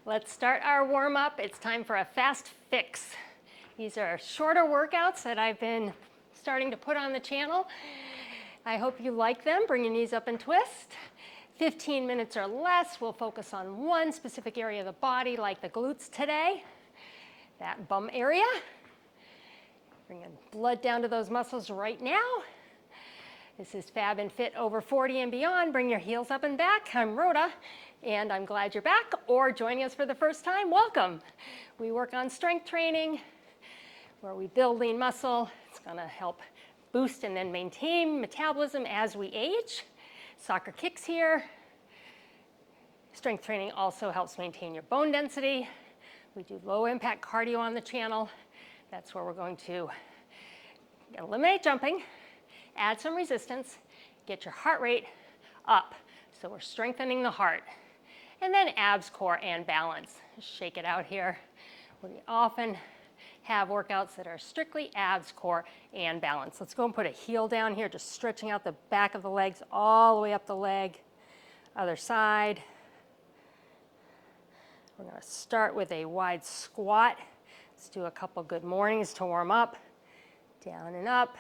Let's start our warm-up. It's time for a fast fix. These are shorter workouts that I've been starting to put on the channel. I hope you like them. Bring your knees up and twist. 15 minutes or less. We'll focus on one specific area of the body, like the glutes today, that bum area. Bringing blood down to those muscles right now. This is Fab and Fit over 40 and beyond. Bring your heels up and back. I'm Rhoda, and I'm glad you're back or joining us for the first time. Welcome. We work on strength training where we build lean muscle. It's going to help boost and then maintain metabolism as we age. Soccer kicks here. Strength training also helps maintain your bone density. We do low impact cardio on the channel. That's where we're going to eliminate jumping, add some resistance, get your heart rate up. So we're strengthening the heart. And then abs, core, and balance. Shake it out here. We often have workouts that are strictly abs, core, and balance. Let's go and put a heel down here, just stretching out the back of the legs all the way up the leg. Other side. We're going to start with a wide squat. Let's do a couple good mornings to warm up. Down and up.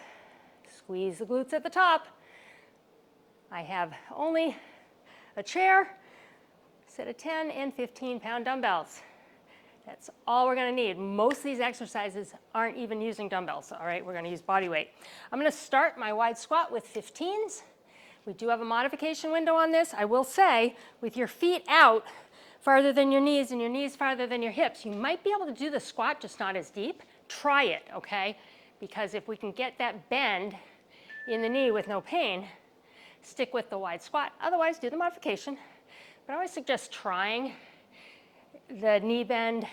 Squeeze the glutes at the top. I have only a chair, set of 10 and 15-pound dumbbells. That's all we're going to need. Most of these exercises aren't even using dumbbells, all right? We're going to use body weight. I'm going to start my wide squat with 15s. We do have a modification window on this. I will say, with your feet out farther than your knees and your knees farther than your hips, you might be able to do the squat, just not as deep. Try it, okay? Because if we can get that bend in the knee with no pain, stick with the wide squat. Otherwise, do the modification. But I always suggest trying the knee bend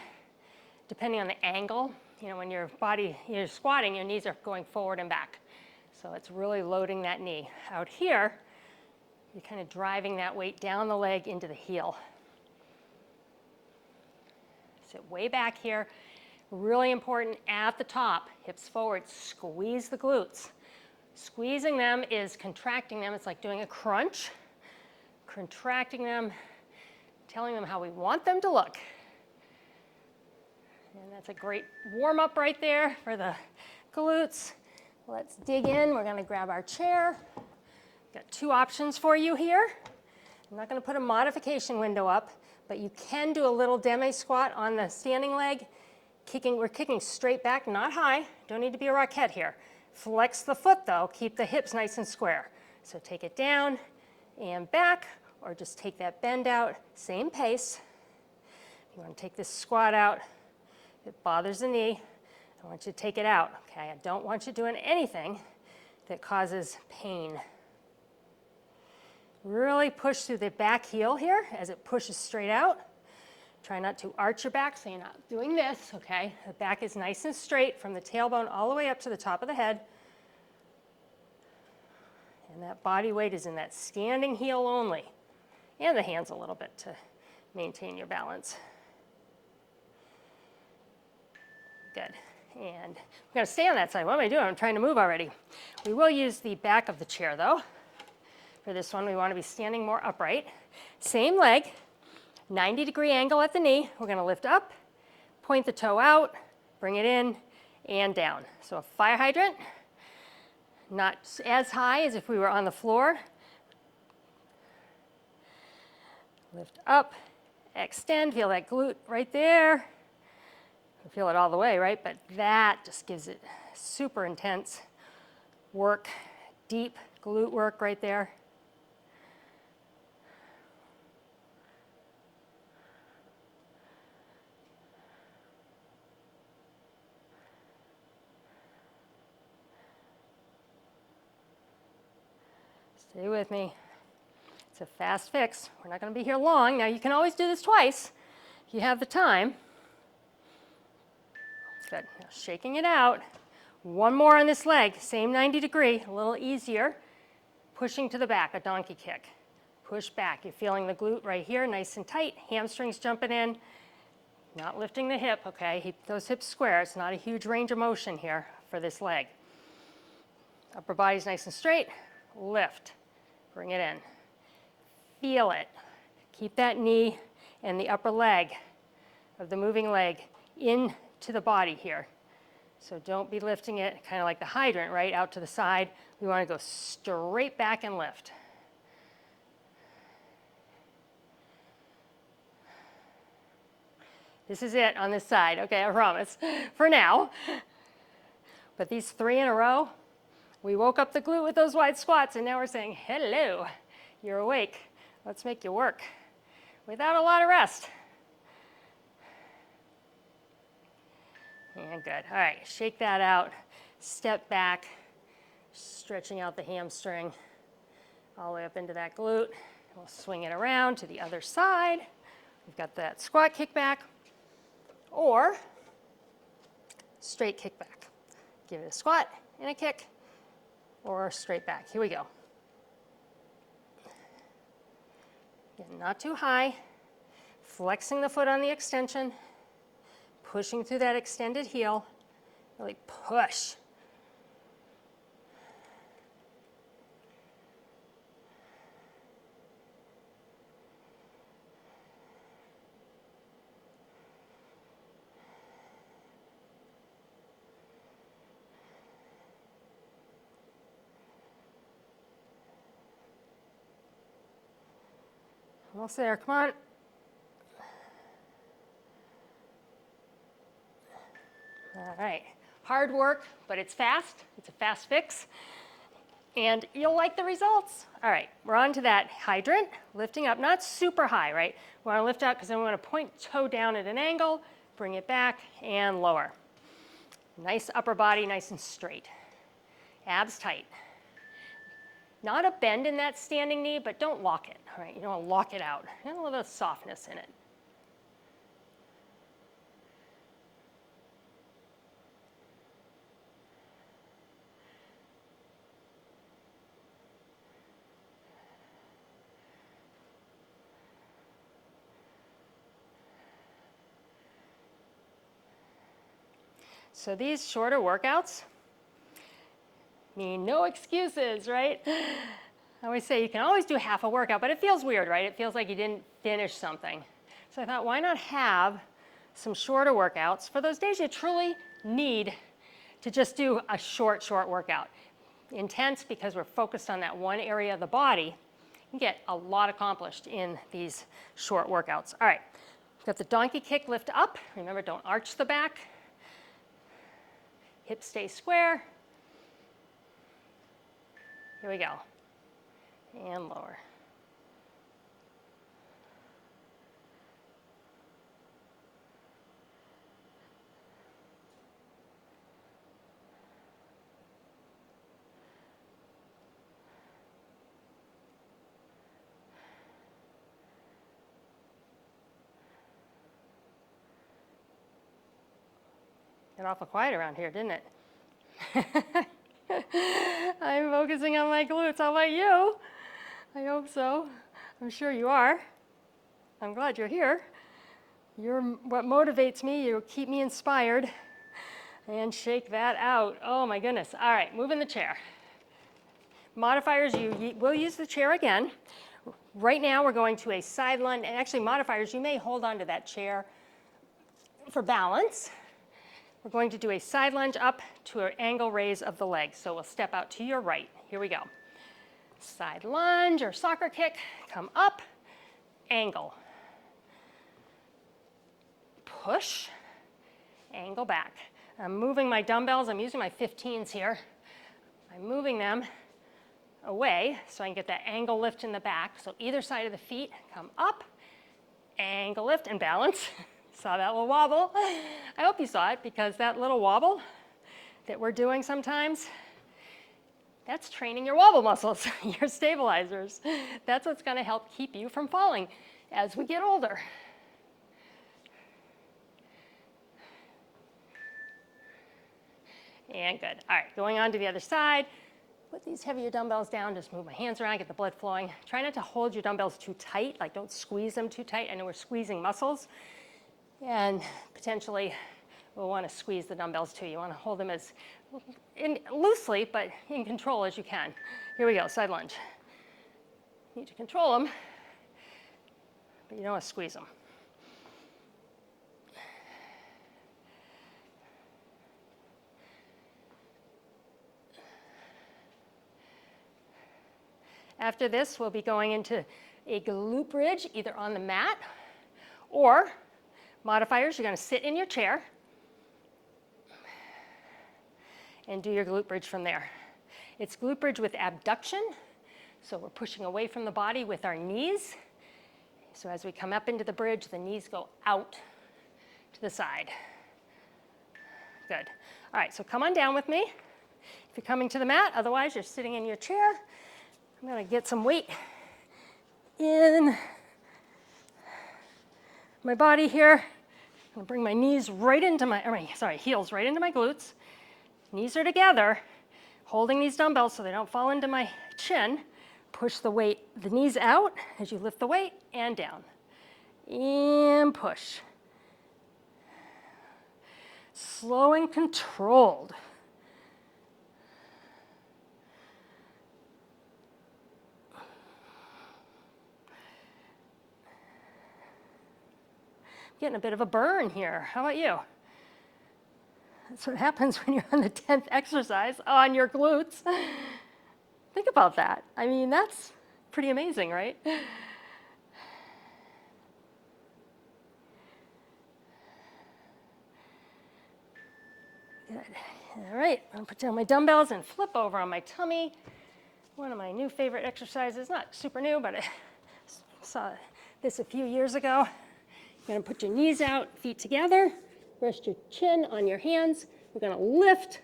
depending on the angle. You know, when you're squatting, your knees are going forward and back. So it's really loading that knee. Out here, you're kind of driving that weight down the leg into the heel. Sit way back here. Really important at the top, hips forward, squeeze the glutes. Squeezing them is contracting them. It's like doing a crunch. Contracting them, telling them how we want them to look. And that's a great warm up right there for the glutes. Let's dig in. We're going to grab our chair. Got two options for you here. I'm not going to put a modification window up, but you can do a little demi squat on the standing leg. We're kicking straight back, not high. Don't need to be a rocket here. Flex the foot though, keep the hips nice and square. So take it down and back, or just take that bend out, same pace. You want to take this squat out, if it bothers the knee, I want you to take it out, okay? I don't want you doing anything that causes pain. Really push through the back heel here as it pushes straight out. Try not to arch your back so you're not doing this, okay? The back is nice and straight from the tailbone all the way up to the top of the head. And that body weight is in that standing heel only. And the hands a little bit to maintain your balance. Good. And we're going to stay on that side. What am I doing? I'm trying to move already. We will use the back of the chair though. For this one, we want to be standing more upright. Same leg. 90-degree angle at the knee. We're going to lift up, point the toe out, bring it in, and down. So a fire hydrant, not as high as if we were on the floor. Lift up, extend, feel that glute right there. You feel it all the way, right? But that just gives it super intense work, deep glute work right there. Stay with me. It's a fast fix. We're not going to be here long. Now you can always do this twice if you have the time. Good. Now shaking it out. One more on this leg. Same 90 degree, a little easier. Pushing to the back, a donkey kick. Push back. You're feeling the glute right here, nice and tight. Hamstrings jumping in. Not lifting the hip, okay? Keep those hips square. It's not a huge range of motion here for this leg. Upper body's nice and straight. Lift. Bring it in. Feel it. Keep that knee and the upper leg of the moving leg into the body here. So don't be lifting it kind of like the hydrant, right, out to the side. We want to go straight back and lift. This is it on this side, okay, I promise, for now. But these 3 in a row, we woke up the glute with those wide squats, and now we're saying, hello, you're awake. Let's make you work without a lot of rest. And good. All right, shake that out. Step back, stretching out the hamstring all the way up into that glute. We'll swing it around to the other side. We've got that squat kickback or straight kickback. Give it a squat and a kick or straight back. Here we go. Again, not too high. Flexing the foot on the extension. Pushing through that extended heel, really push. Almost there, come on. All right, hard work, but it's fast. It's a fast fix, and you'll like the results. All right, we're on to that hydrant, lifting up, not super high, right? We want to lift up because then we want to point toe down at an angle, bring it back, and lower. Nice upper body, nice and straight. Abs tight. Not a bend in that standing knee, but don't lock it, all right? You don't want to lock it out. And a little bit of softness in it. So these shorter workouts mean no excuses, right? I always say you can always do half a workout, but it feels weird, right? It feels like you didn't finish something. So I thought, why not have some shorter workouts for those days you truly need to just do a short workout. Intense because we're focused on that one area of the body. You can get a lot accomplished in these short workouts. All right, we've got the donkey kick, lift up. Remember, don't arch the back. Hips stay square. Here we go. And lower. Got awful quiet around here, didn't it? I'm focusing on my glutes. How about you? I hope so. I'm sure you are. I'm glad you're here. You're what motivates me. You keep me inspired. And shake that out. Oh my goodness. All right, move in the chair. Modifiers, we'll use the chair again. Right now we're going to a side lunge, and actually modifiers, you may hold on to that chair for balance. We're going to do a side lunge up to an angle raise of the leg. So we'll step out to your right. Here we go. Side lunge or soccer kick, come up, angle. Push, angle back. I'm moving my dumbbells. I'm using my 15s here. I'm moving them away so I can get that angle lift in the back. So either side of the feet, come up, angle lift, and balance. Saw that little wobble? I hope you saw it, because that little wobble that we're doing sometimes, that's training your wobble muscles, your stabilizers. That's what's going to help keep you from falling as we get older. And good. All right, going on to the other side. Put these heavier dumbbells down, just move my hands around, get the blood flowing. Try not to hold your dumbbells too tight, like don't squeeze them too tight. I know we're squeezing muscles. And potentially we'll want to squeeze the dumbbells too. You want to hold them as loosely, but in control as you can. Here we go, side lunge. You need to control them, but you don't want to squeeze them. After this, we'll be going into a glute bridge, either on the mat or modifiers. You're going to sit in your chair and do your glute bridge from there. It's glute bridge with abduction, so we're pushing away from the body with our knees. So as we come up into the bridge, the knees go out to the side. Good. All right, so come on down with me. If you're coming to the mat, otherwise you're sitting in your chair. I'm going to get some weight in my body here. I'm going to bring my knees right into heels right into my glutes. Knees are together, holding these dumbbells so they don't fall into my chin. Push the weight, the knees out as you lift the weight and down. And push. Slow and controlled. Getting a bit of a burn here. How about you? That's what happens when you're on the 10th exercise on your glutes. Think about that. I mean, that's pretty amazing, right? Good. All right, I'm gonna put down my dumbbells and flip over on my tummy. One of my new favorite exercises, not super new, but I saw this a few years ago. You're gonna put your knees out, feet together, rest your chin on your hands. We're gonna lift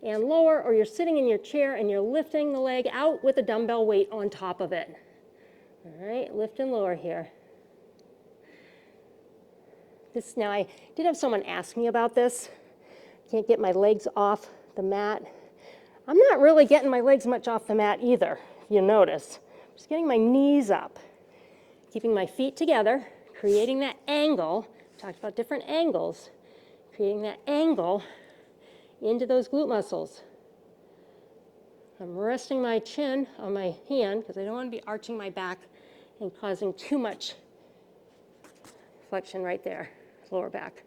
and lower, or you're sitting in your chair and you're lifting the leg out with a dumbbell weight on top of it. All right, lift and lower here. Now I did have someone ask me about this. Can't get my legs off the mat. I'm not really getting my legs much off the mat either, if you notice. Just getting my knees up, keeping my feet together, creating that angle. We talked about different angles, creating that angle into those glute muscles. I'm resting my chin on my hand because I don't want to be arching my back and causing too much flexion right there, lower back.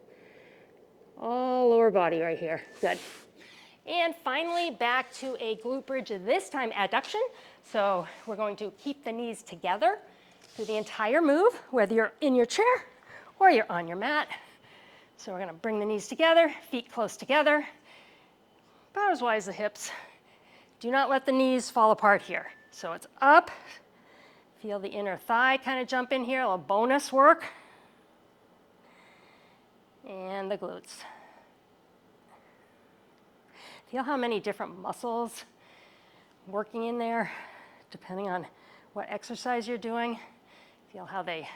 All lower body right here, good. And finally, back to a glute bridge, this time adduction. So we're going to keep the knees together through the entire move, whether you're in your chair or you're on your mat. So we're gonna bring the knees together, feet close together, about as wide as the hips. Do not let the knees fall apart here. So it's up, feel the inner thigh kind of jump in here, a little bonus work. And the glutes. Feel how many different muscles working in there, depending on what exercise you're doing. Feel how they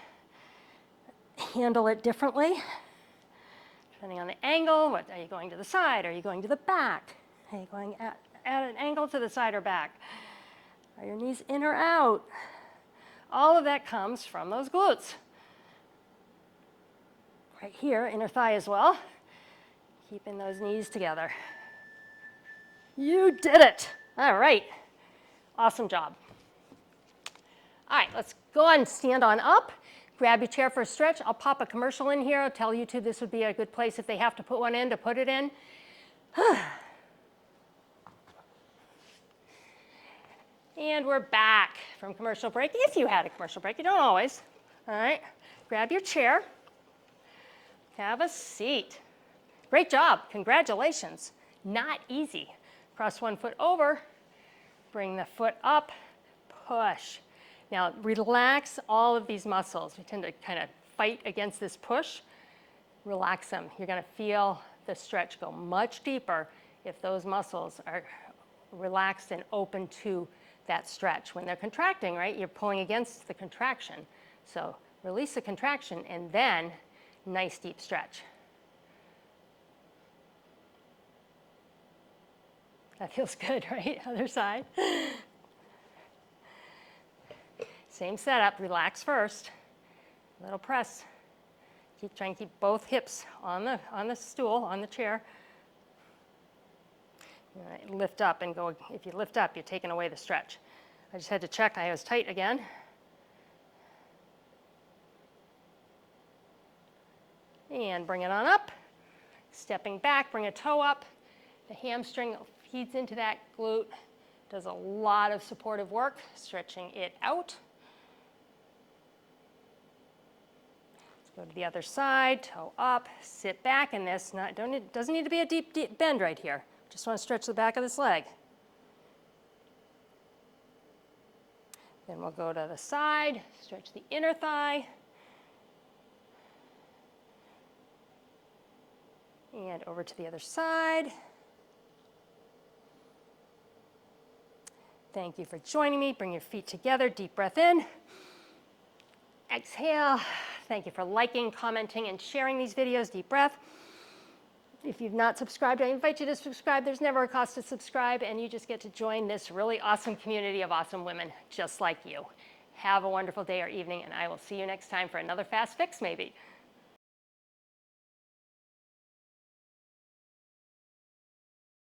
handle it differently. Depending on the angle, what are you going to the side? Are you going to the back? Are you going at an angle to the side or back? Are your knees in or out? All of that comes from those glutes. Right here, inner thigh as well. Keeping those knees together. You did it. All right. Awesome job. All right, let's go on and stand on up. Grab your chair for a stretch. I'll pop a commercial in here. I'll tell YouTube this would be a good place if they have to put one in to put it in. And we're back from commercial break. If you had a commercial break, you don't always. All right, grab your chair. Have a seat. Great job, congratulations. Not easy. Cross one foot over, bring the foot up, push. Now relax all of these muscles. We tend to kind of fight against this push. Relax them. You're gonna feel the stretch go much deeper if those muscles are relaxed and open to that stretch. When they're contracting, right, you're pulling against the contraction. So release the contraction and then nice deep stretch. That feels good, right? Other side. Same setup, relax first. Little press. Try and keep both hips on the stool, on the chair. All right, lift up and go. If you lift up, you're taking away the stretch. I just had to check I was tight again. And bring it on up. Stepping back, bring a toe up. The hamstring feeds into that glute. Does a lot of supportive work, stretching it out. Let's go to the other side, toe up, sit back in this. Doesn't need to be a deep bend right here. Just want to stretch the back of this leg. Then we'll go to the side, stretch the inner thigh. And over to the other side. Thank you for joining me. Bring your feet together, deep breath in. Exhale. Thank you for liking, commenting, and sharing these videos, deep breath. If you've not subscribed, I invite you to subscribe. There's never a cost to subscribe, and you just get to join this really awesome community of awesome women just like you. Have a wonderful day or evening, and I will see you next time for another Fast Fix maybe.